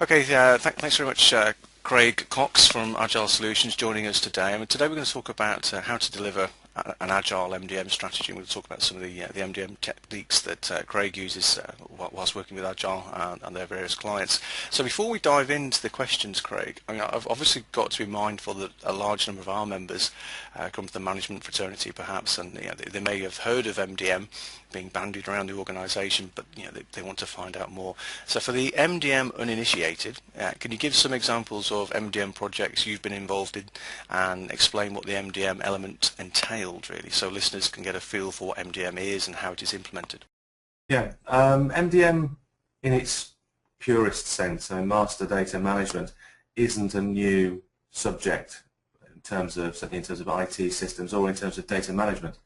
Okay, thanks very much, Craig Cox from Agile Solutions joining us today. Today we're going to talk about how to deliver an Agile MDM strategy. We'll talk about some of the MDM techniques that Craig uses whilst working with Agile and their various clients. So before we dive into the questions, Craig, I've obviously got to be mindful that a large number of our members come from the management fraternity perhaps, and they may have heard of MDM being bandied around the organisation, but they want to find out more. So for the MDM uninitiated, can you give some examples of MDM projects you've been involved in and explain what the MDM element entailed, really, so listeners can get a feel for what MDM is and how it is implemented? Yeah, MDM in its purest sense, so master data management, isn't a new subject certainly in terms of IT systems or in terms of data management.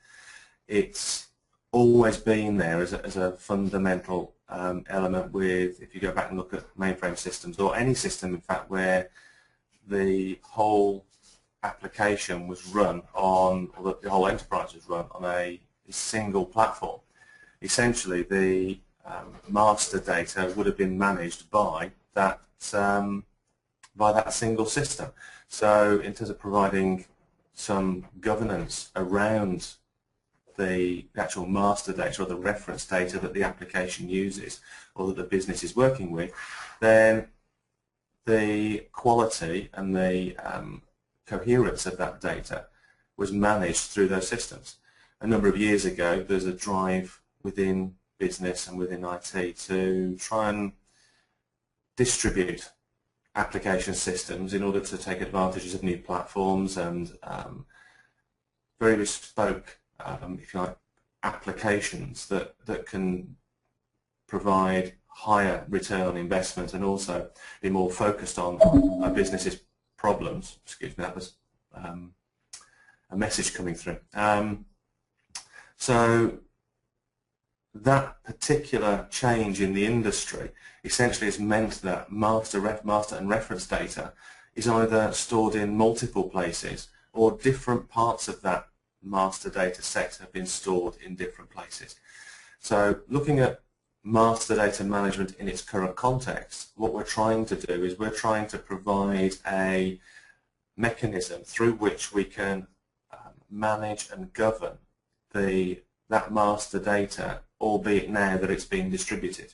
It's always been there as a fundamental element if you go back and look at mainframe systems or any system, in fact, where the whole application was run on, or the whole enterprise was run on a single platform. Essentially, the master data would have been managed by that single system. So in terms of providing some governance around the actual master data or the reference data that the application uses or that the business is working with, then the quality and the coherence of that data was managed through those systems. A number of years ago, there's a drive within business and within IT to try and distribute application systems in order to take advantages of new platforms and very bespoke if you like, applications that can provide higher return on investment and also be more focused on a business's problems. Excuse me, that was a message coming through. So that particular change in the industry essentially has meant that master and reference data is either stored in multiple places or different parts of that master data set have been stored in different places. So looking at master data management in its current context, what we're trying to do is we're trying to provide a mechanism through which we can manage and govern that master data, albeit now that it's been distributed.